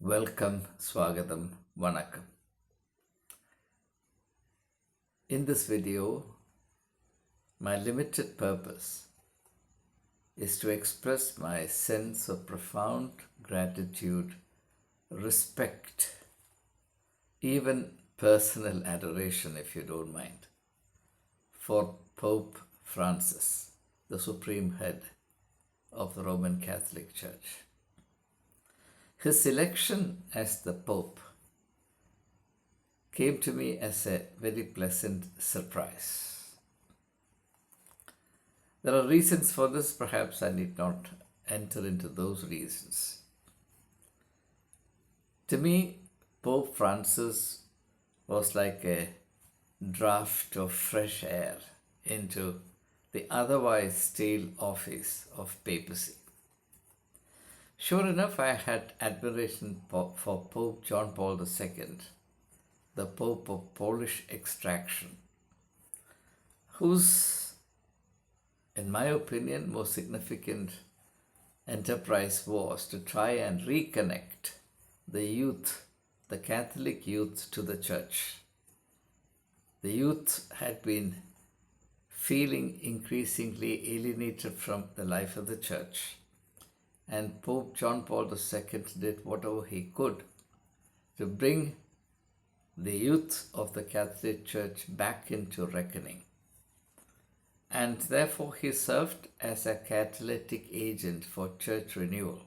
Welcome, Swagatam, Vanakkam. In this video, my limited purpose is to express my sense of profound gratitude, respect, even personal adoration, if you don't mind, for Pope Francis, the supreme head of the Roman Catholic Church. His election as the Pope came to me as a very pleasant surprise. There are reasons for this, perhaps I need not enter into those reasons. To me, Pope Francis was like a draft of fresh air into the otherwise stale office of papacy. Sure enough, I had admiration for Pope John Paul II, the Pope of Polish extraction, whose, in my opinion, most significant enterprise was to try and reconnect the youth, the Catholic youth, to the Church. The youth had been feeling increasingly alienated from the life of the Church, and Pope John Paul II did whatever he could to bring the youth of the Catholic Church back into reckoning. And therefore he served as a catalytic agent for church renewal.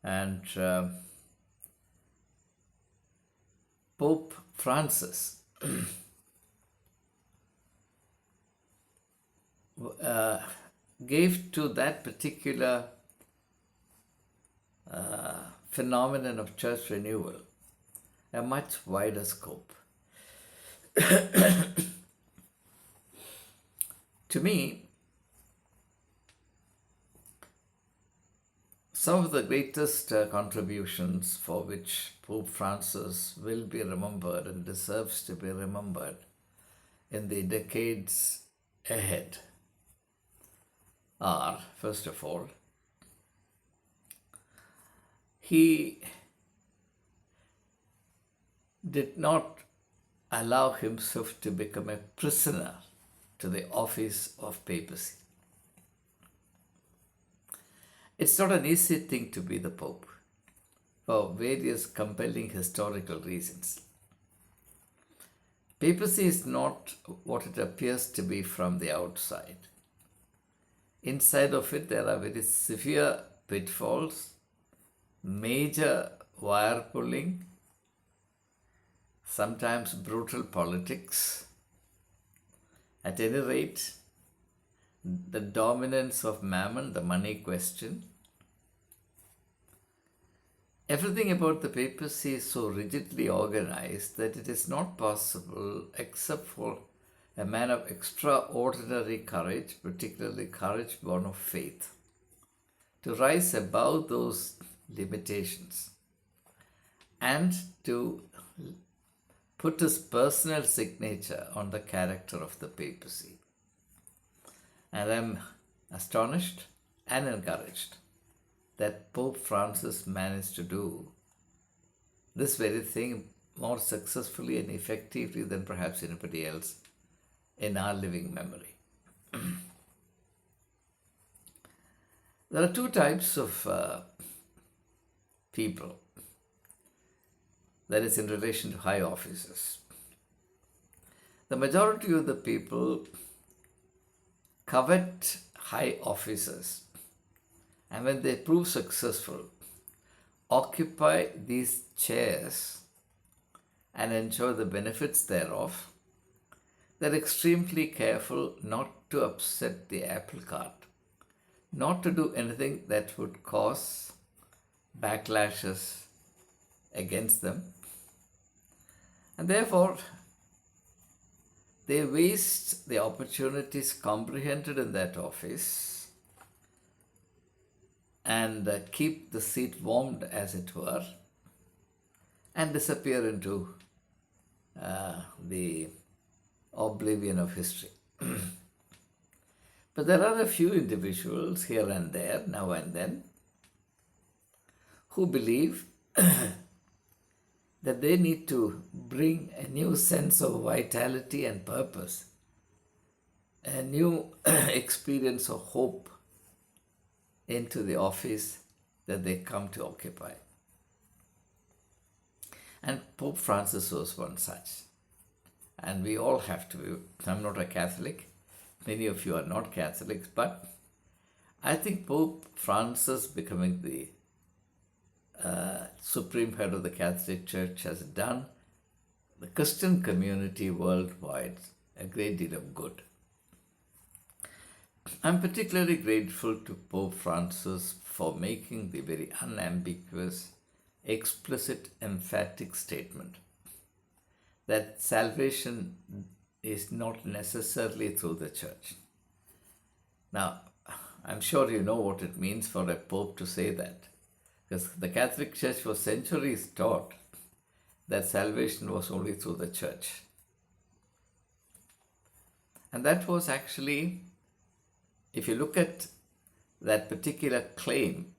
And Pope Francis gave to that particular phenomenon of church renewal a much wider scope. To me, some of the greatest contributions for which Pope Francis will be remembered and deserves to be remembered in the decades ahead are, first of all, he did not allow himself to become a prisoner to the office of papacy. It's not an easy thing to be the Pope for various compelling historical reasons. Papacy is not what it appears to be from the outside. Inside of it, there are very severe pitfalls, major wire pulling, sometimes brutal politics. At any rate, the dominance of mammon, the money question. Everything about the papacy is so rigidly organized that it is not possible, except for a man of extraordinary courage, particularly courage born of faith, to rise above those limitations and to put his personal signature on the character of the papacy. And I'm astonished and encouraged that Pope Francis managed to do this very thing more successfully and effectively than perhaps anybody else in our living memory. There are two types of people, that is, in relation to high offices. The majority of the people covet high offices, and when they prove successful, occupy these chairs and enjoy the benefits thereof. They're extremely careful not to upset the apple cart, not to do anything that would cause backlashes against them. And therefore, they waste the opportunities comprehended in that office and keep the seat warmed, as it were, and disappear into the oblivion of history. But there are a few individuals here and there, now and then, who believe that they need to bring a new sense of vitality and purpose, a new experience of hope into the office that they come to occupy. And Pope Francis was one such. And we all have to be. I'm not a Catholic. Many of you are not Catholics, but I think Pope Francis becoming the supreme head of the Catholic Church has done the Christian community worldwide a great deal of good. I'm particularly grateful to Pope Francis for making the very unambiguous, explicit, emphatic statement that salvation is not necessarily through the church. Now, I'm sure you know what it means for a pope to say that, because the Catholic Church for centuries taught that salvation was only through the church. And that was actually, if you look at that particular claim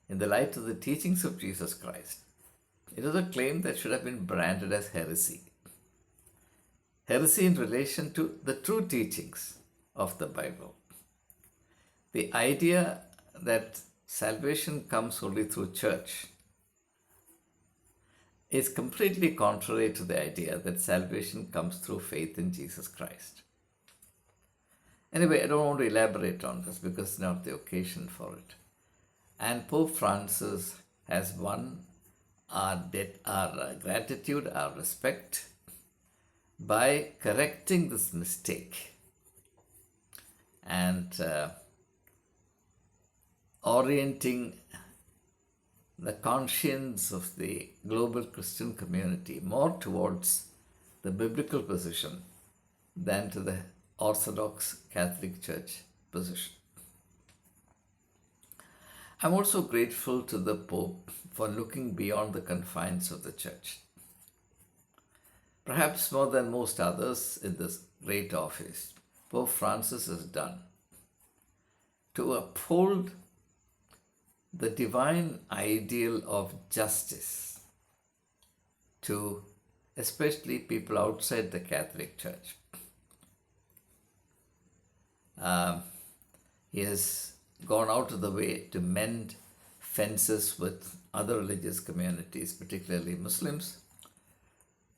in the light of the teachings of Jesus Christ, it was a claim that should have been branded as heresy. Heresy in relation to the true teachings of the Bible. The idea that salvation comes only through church is completely contrary to the idea that salvation comes through faith in Jesus Christ. Anyway, I don't want to elaborate on this because it's not the occasion for it. And Pope Francis has won our gratitude, our respect, by correcting this mistake and orienting the conscience of the global Christian community more towards the biblical position than to the Orthodox Catholic Church position. I'm also grateful to the Pope for looking beyond the confines of the Church. Perhaps more than most others in this great office, Pope Francis has done to uphold the divine ideal of justice to especially people outside the Catholic Church. He has gone out of the way to mend fences with other religious communities, particularly Muslims,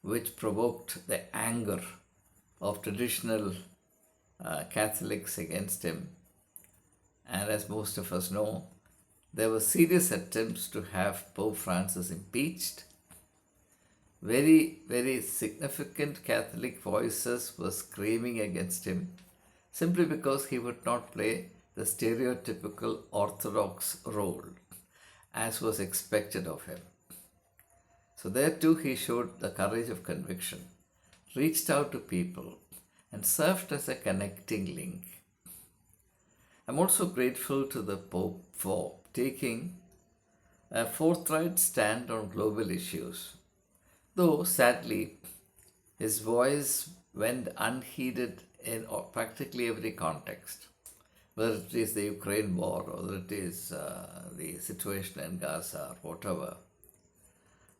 which provoked the anger of traditional Catholics against him. And as most of us know, there were serious attempts to have Pope Francis impeached. Very, very significant Catholic voices were screaming against him simply because he would not play the stereotypical Orthodox role as was expected of him. So there too he showed the courage of conviction, reached out to people, and served as a connecting link. I'm also grateful to the Pope for taking a forthright stand on global issues, though sadly his voice went unheeded in practically every context, whether it is the Ukraine war or whether it is the situation in Gaza or whatever.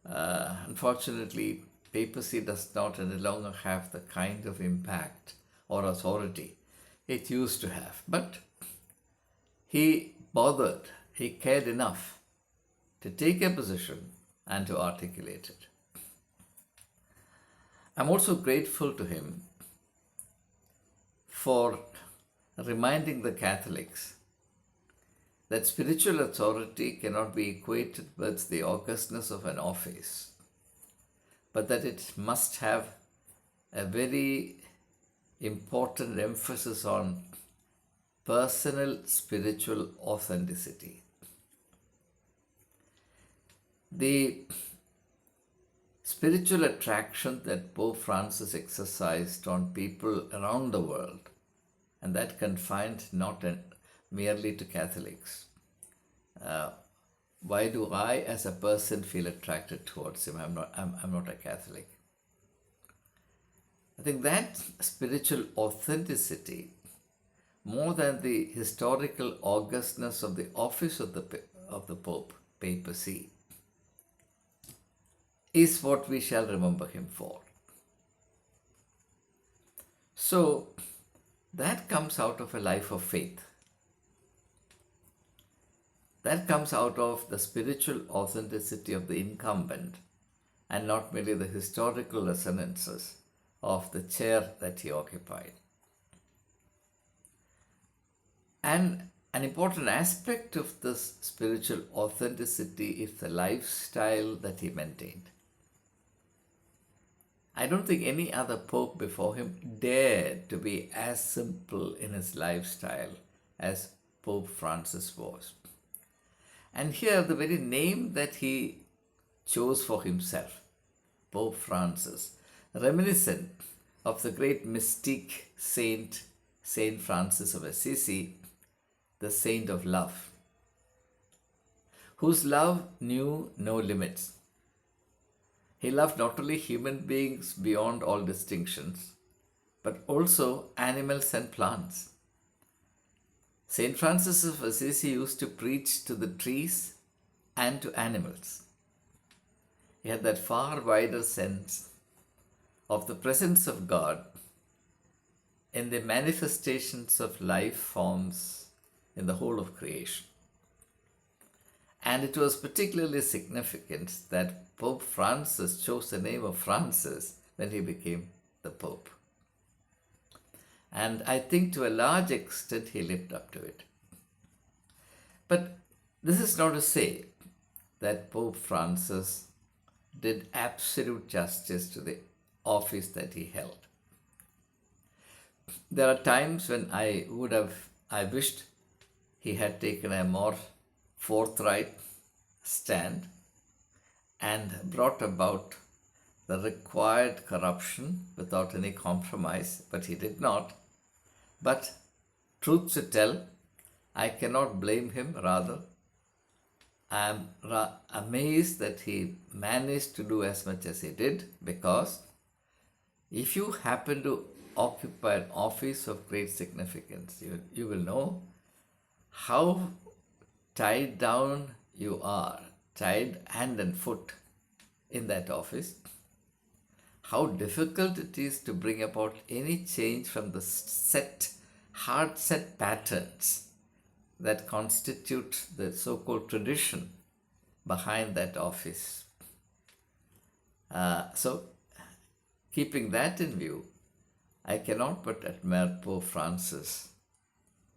Unfortunately, papacy does not any longer have the kind of impact or authority it used to have. But he bothered, he cared enough to take a position and to articulate it. I'm also grateful to him for reminding the Catholics that spiritual authority cannot be equated with the augustness of an office, but that it must have a very important emphasis on personal spiritual authenticity. The spiritual attraction that Pope Francis exercised on people around the world, and that confined not merely to Catholics. Why do I, as a person, feel attracted towards him? I'm not a Catholic. I think that spiritual authenticity, more than the historical augustness of the office of the Pope, papacy is what we shall remember him for. So that comes out of a life of faith. That comes out of the spiritual authenticity of the incumbent and not merely the historical resonances of the chair that he occupied. And an important aspect of this spiritual authenticity is the lifestyle that he maintained. I don't think any other pope before him dared to be as simple in his lifestyle as Pope Francis was. And here, the very name that he chose for himself, Pope Francis, reminiscent of the great mystic saint, Saint Francis of Assisi, the saint of love, whose love knew no limits. He loved not only human beings beyond all distinctions, but also animals and plants. Saint Francis of Assisi used to preach to the trees and to animals. He had that far wider sense of the presence of God in the manifestations of life forms in the whole of creation. And it was particularly significant that Pope Francis chose the name of Francis when he became the Pope. And I think to a large extent he lived up to it. But this is not to say that Pope Francis did absolute justice to the office that he held. There are times when I wished he had taken a more forthright stand and brought about the required corruption without any compromise, but he did not. But truth to tell, I cannot blame him. Rather, I am amazed that he managed to do as much as he did, because if you happen to occupy an office of great significance, you will know how tied down you are, tied hand and foot in that office, how difficult it is to bring about any change from the hard set patterns that constitute the so-called tradition behind that office. So, keeping that in view, I cannot but admire Pope Francis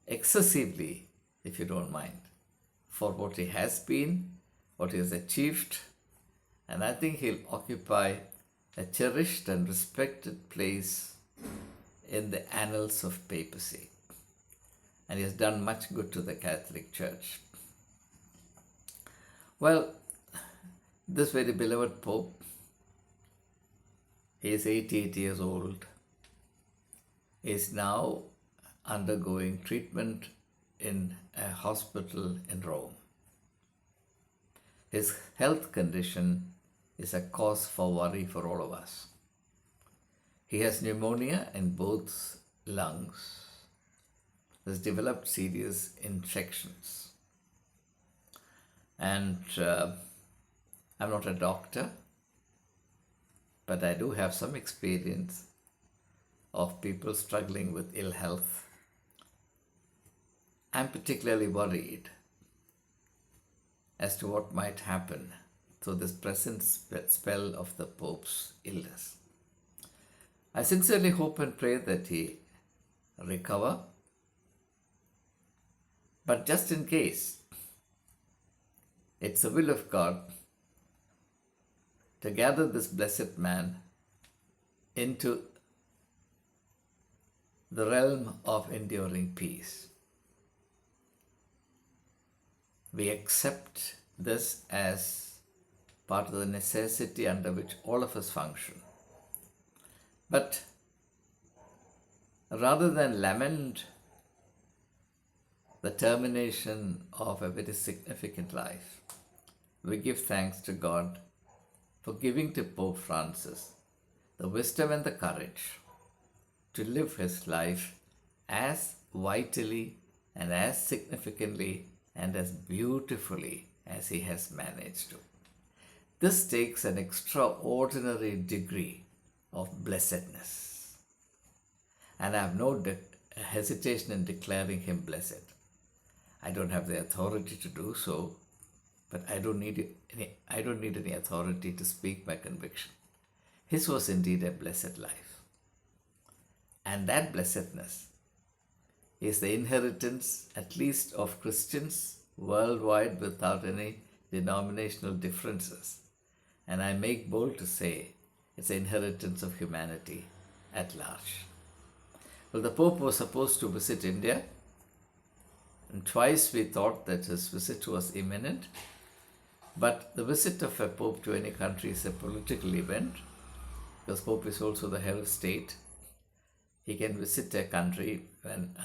excessively, if you don't mind, for what he has been, what he has achieved, and I think he'll occupy a cherished and respected place in the annals of papacy. And he has done much good to the Catholic Church. Well, this very beloved Pope, he is 88 years old, is now undergoing treatment in a hospital in Rome. His health condition is a cause for worry for all of us. He has pneumonia in both lungs. He has developed serious infections. And I'm not a doctor, but I do have some experience of people struggling with ill health. I'm particularly worried as to what might happen through this present spell of the Pope's illness. I sincerely hope and pray that he recover, but just in case, it's the will of God to gather this blessed man into the realm of enduring peace. We accept this as part of the necessity under which all of us function. But rather than lament the termination of a very significant life, we give thanks to God for giving to Pope Francis the wisdom and the courage to live his life as vitally and as significantly and as beautifully as he has managed to. This takes an extraordinary degree of blessedness. And I have no hesitation in declaring him blessed. I don't have the authority to do so, but I don't need any authority to speak my conviction. His was indeed a blessed life. And that blessedness is the inheritance, at least of Christians worldwide without any denominational differences. And I make bold to say it's the inheritance of humanity at large. Well, the Pope was supposed to visit India, and twice we thought that his visit was imminent. But the visit of a Pope to any country is a political event, because Pope is also the head of state. He can visit a country when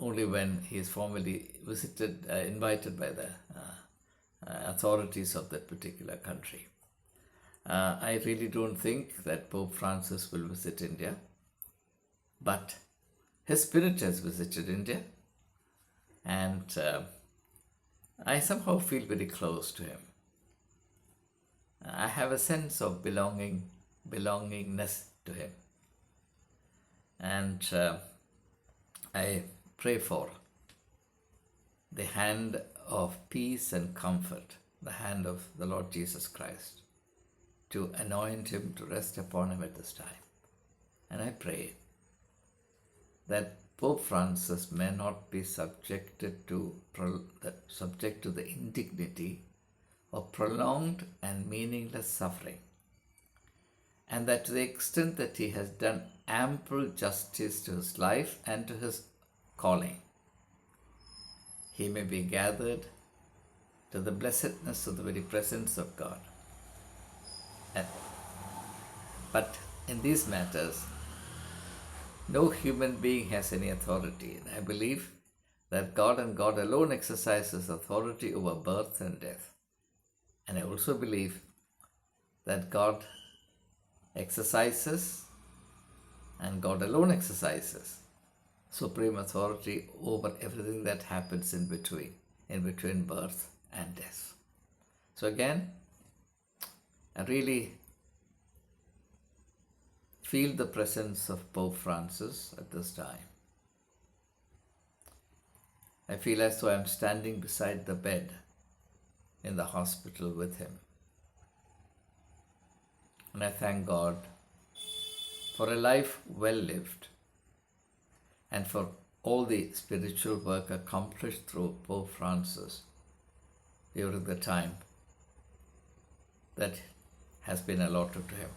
only when he is formally invited by the authorities of that particular country. I really don't think that Pope Francis will visit India, but his spirit has visited India, and I somehow feel very close to him. I have a sense of belongingness to him. And I pray for the hand of peace and comfort, the hand of the Lord Jesus Christ, to anoint him, to rest upon him at this time. And I pray that Pope Francis may not be subject to the indignity of prolonged and meaningless suffering, and that to the extent that he has done ample justice to his life and to his calling, he may be gathered to the blessedness of the very presence of God. But in these matters, no human being has any authority. And I believe that God and God alone exercises authority over birth and death. And I also believe that God exercises, and God alone exercises, supreme authority over everything that happens in between birth and death. So again, I really feel the presence of Pope Francis at this time. I feel as though I'm standing beside the bed in the hospital with him. And I thank God for a life well lived and for all the spiritual work accomplished through Pope Francis during the time that has been allotted to him.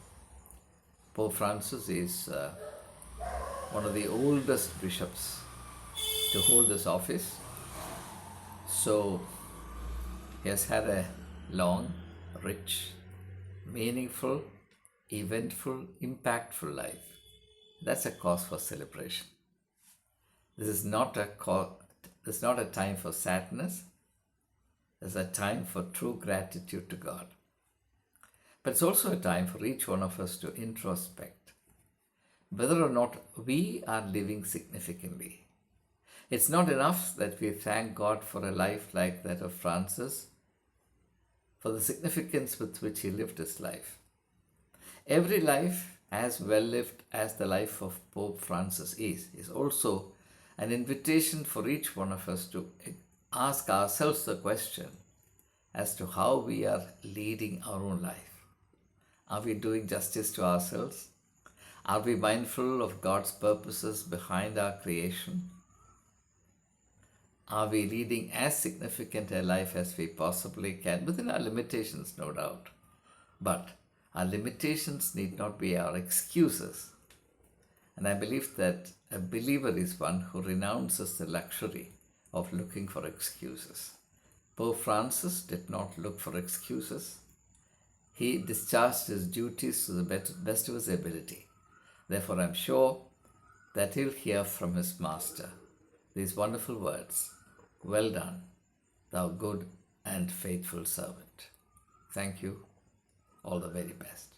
Pope Francis is one of the oldest bishops to hold this office. So he has had a long, rich, meaningful, eventful, impactful life. That's a cause for celebration. This is not a time for sadness. It's a time for true gratitude to God. But it's also a time for each one of us to introspect whether or not we are living significantly. It's not enough that we thank God for a life like that of Francis, for the significance with which he lived his life. Every life as well lived as the life of Pope Francis is also an invitation for each one of us to ask ourselves the question as to how we are leading our own life. Are we doing justice to ourselves? Are we mindful of God's purposes behind our creation? Are we leading as significant a life as we possibly can, within our limitations, no doubt? But our limitations need not be our excuses. And I believe that a believer is one who renounces the luxury of looking for excuses. Pope Francis did not look for excuses. He discharged his duties to the best of his ability. Therefore, I'm sure that he'll hear from his master these wonderful words, "Well done, thou good and faithful servant." Thank you. All the very best.